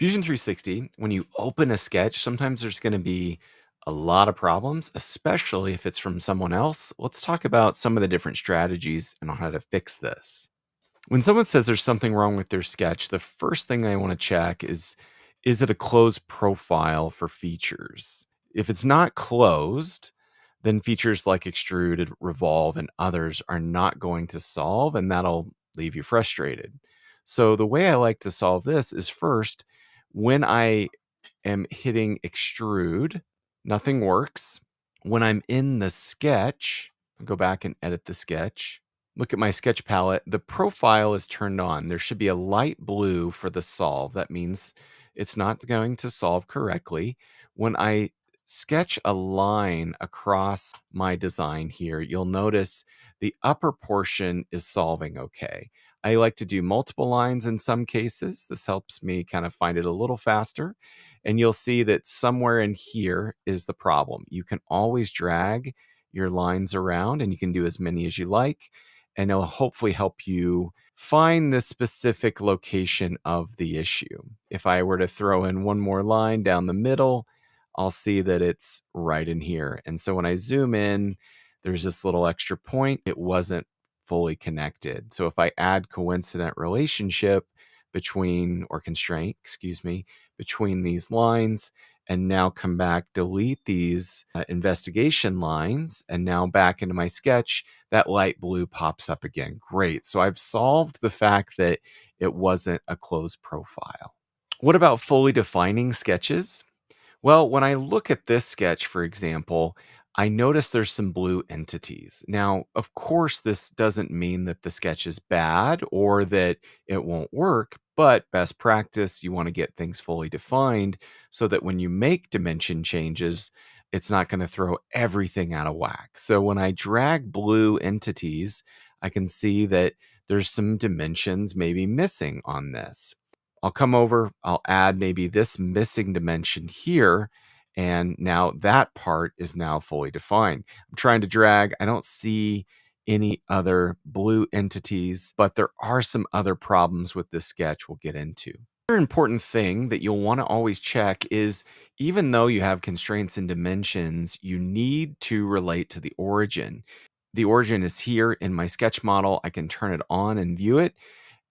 Fusion 360, when you open a sketch, sometimes there's going to be a lot of problems, especially if it's from someone else. Let's talk about some of the different strategies and on how to fix this. When someone says there's something wrong with their sketch, the first thing I want to check is it a closed profile for features? If it's not closed, then features like extrude, revolve, and others are not going to solve, and that'll leave you frustrated. So the way I like to solve this is first, when I am hitting extrude, nothing works. When I'm in the sketch, I'll go back and edit the sketch. Look at my sketch palette. The profile is turned on. There should be a light blue for the solve. That means it's not going to solve correctly. When I sketch a line across my design here, you'll notice the upper portion is solving okay. I like to do multiple lines in some cases. This helps me kind of find it a little faster. And you'll see that somewhere in here is the problem. You can always drag your lines around and you can do as many as you like. And it'll hopefully help you find the specific location of the issue. If I were to throw in one more line down the middle, I'll see that it's right in here. And so when I zoom in, there's this little extra point. It wasn't fully connected. So if I add coincident relationship between, or constraint, excuse me, between these lines, and now come back, delete these investigation lines, and now back into my sketch, that light blue pops up again. Great. So I've solved the fact that it wasn't a closed profile. What about fully defining sketches? Well, when I look at this sketch, for example, I notice there's some blue entities. Now, of course, this doesn't mean that the sketch is bad or that it won't work, but best practice, you want to get things fully defined so that when you make dimension changes, it's not going to throw everything out of whack. So when I drag blue entities, I can see that there's some dimensions maybe missing on this. I'll come over, I'll add maybe this missing dimension here, and now that part is now fully defined. I'm trying to drag, I don't see any other blue entities, but there are some other problems with this sketch we'll get into. Another important thing that you'll want to always check is, even though you have constraints and dimensions, you need to relate to the origin. The origin is here in my sketch model. I can turn it on and view it.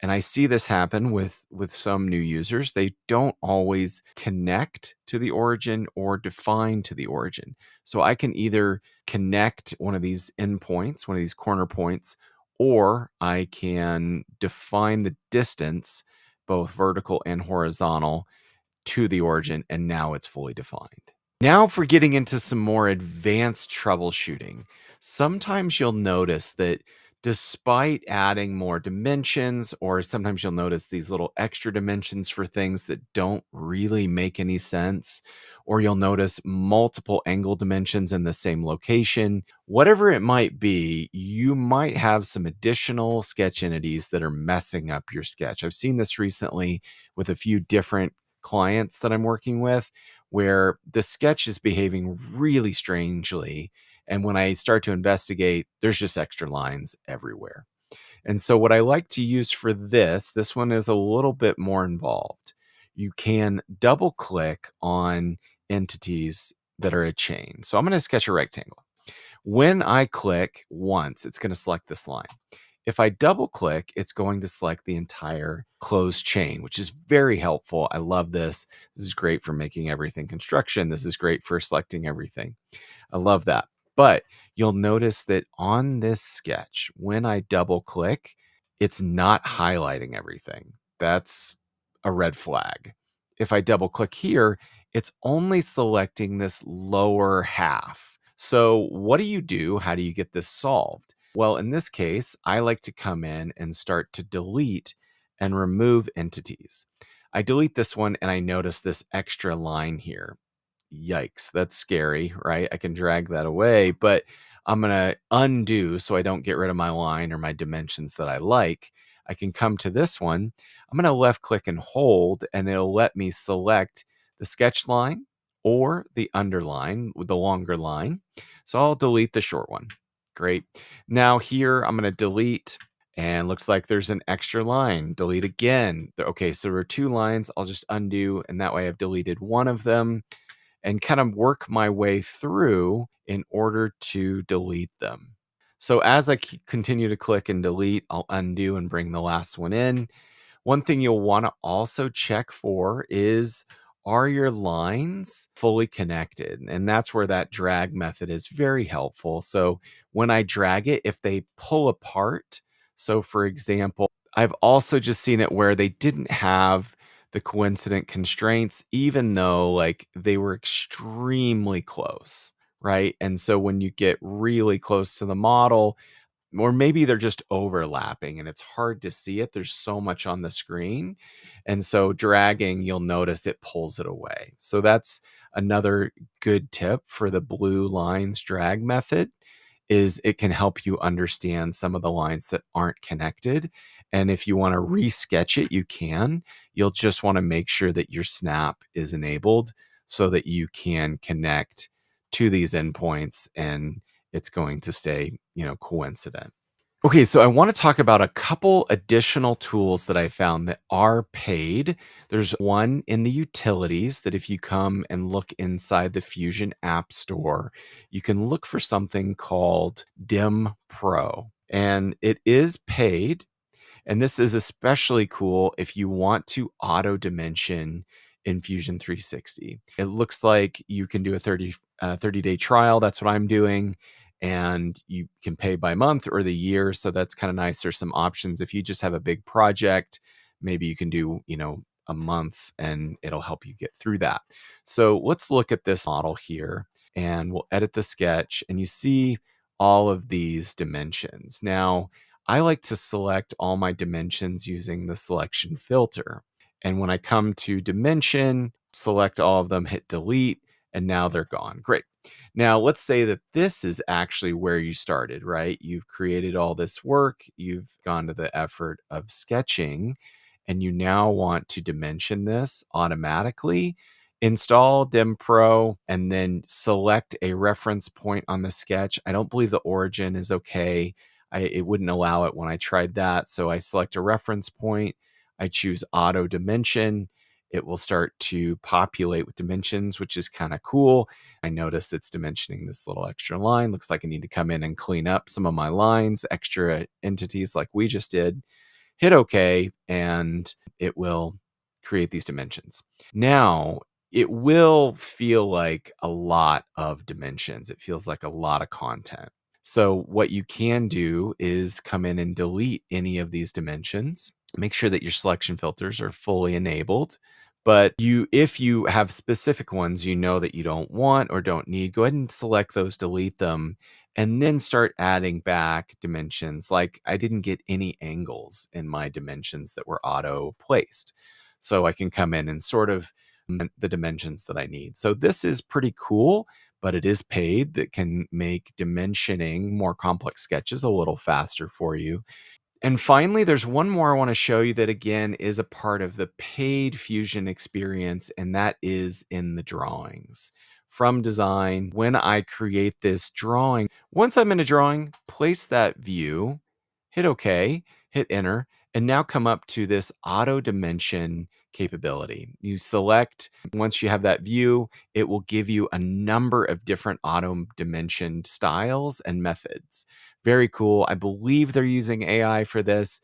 And I see this happen with some new users. They don't always connect to the origin or define to the origin. So I can either connect one of these endpoints, one of these corner points, or I can define the distance, both vertical and horizontal, to the origin, and now it's fully defined. Now for getting into some more advanced troubleshooting. Sometimes you'll notice that despite adding more dimensions, or sometimes you'll notice these little extra dimensions for things that don't really make any sense, or you'll notice multiple angle dimensions in the same location. Whatever it might be, you might have some additional sketch entities that are messing up your sketch. I've seen this recently with a few different clients that I'm working with, where the sketch is behaving really strangely. And when I start to investigate, there's just extra lines everywhere. And so what I like to use for this one is a little bit more involved. You can double click on entities that are a chain. So I'm going to sketch a rectangle. When I click once, it's going to select this line. If I double click, it's going to select the entire closed chain, which is very helpful. I love this. This is great for making everything construction. This is great for selecting everything. I love that. But you'll notice that on this sketch, when I double click, it's not highlighting everything. That's a red flag. If I double click here, it's only selecting this lower half. So what do you do? How do you get this solved? Well, in this case, I like to come in and start to delete and remove entities. I delete this one and I notice this extra line here. Yikes, that's scary, right? I can drag that away, but I'm going to undo so I don't get rid of my line or my dimensions that I like. I can come to this one. I'm going to left click and hold, and it'll let me select the sketch line or the underline with the longer line. So I'll delete the short one. Great. Now here, I'm going to delete And looks like there's an extra line. Delete again. Okay, so there are 2 lines. I'll just undo, and that way I've deleted one of them and kind of work my way through in order to delete them. So as I continue to click and delete, I'll undo and bring the last one in. One thing you'll want to also check for is, are your lines fully connected? And that's where that drag method is very helpful. So when I drag it, if they pull apart, so for example, I've also just seen it where they didn't have the coincident constraints, even though like they were extremely close, right? And so when you get really close to the model, or maybe they're just overlapping and it's hard to see it. There's so much on the screen. And so dragging, you'll notice it pulls it away. So that's another good tip for the blue lines drag method, is it can help you understand some of the lines that aren't connected. And if you want to resketch it, you can. You'll just want to make sure that your snap is enabled so that you can connect to these endpoints and it's going to stay, coincident. Okay, so I want to talk about a couple additional tools that I found that are paid. There's one in the utilities that if you come and look inside the Fusion App Store, you can look for something called Dim Pro, and it is paid. And this is especially cool if you want to auto dimension in Fusion 360. It looks like you can do a 30-day trial. That's what I'm doing. And you can pay by month or the year. So that's kind of nice. There's some options. If you just have a big project, maybe you can do, a month and it'll help you get through that. So let's look at this model here and we'll edit the sketch and you see all of these dimensions. Now, I like to select all my dimensions using the selection filter. And when I come to dimension, select all of them, hit delete, and now they're gone. Great. Now, let's say that this is actually where you started, right? You've created all this work, you've gone to the effort of sketching, and you now want to dimension this automatically. Install Dim Pro and then select a reference point on the sketch. I don't believe the origin is okay. It wouldn't allow it when I tried that. So I select a reference point. I choose auto dimension. It will start to populate with dimensions, which is kind of cool. I notice it's dimensioning this little extra line. Looks like I need to come in and clean up some of my lines, extra entities like we just did. Hit OK, and it will create these dimensions. Now, it will feel like a lot of dimensions. It feels like a lot of content. So what you can do is come in and delete any of these dimensions. Make sure that your selection filters are fully enabled. But if you have specific ones you know that you don't want or don't need, go ahead and select those, delete them, and then start adding back dimensions. Like I didn't get any angles in my dimensions that were auto placed. So I can come in and sort of the dimensions that I need. So this is pretty cool, but it is paid. That can make dimensioning more complex sketches a little faster for you. And finally, there's one more I want to show you that again is a part of the paid Fusion experience, and that is in the drawings. From design, when I create this drawing, once I'm in a drawing, place that view, hit OK, hit enter, and now come up to this auto dimension capability. You select, once you have that view, it will give you a number of different auto dimension styles and methods. Very cool. I believe they're using AI for this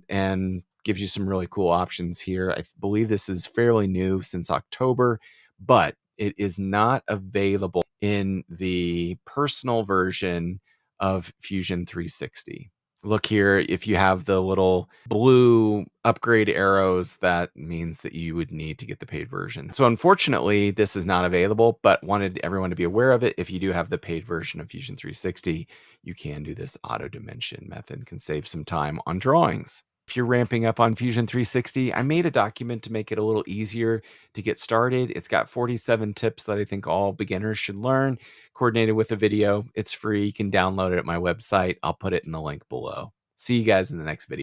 and gives you some really cool options here. I believe this is fairly new since October, but it is not available in the personal version of Fusion 360. Look here, if you have the little blue upgrade arrows, that means that you would need to get the paid version. So unfortunately, this is not available, but wanted everyone to be aware of it. If you do have the paid version of Fusion 360, you can do this auto dimension method and can save some time on drawings. If you're ramping up on Fusion 360, I made a document to make it a little easier to get started. It's got 47 tips that I think all beginners should learn, coordinated with a video. It's free. You can download it at my website. I'll put it in the link below. See you guys in the next video.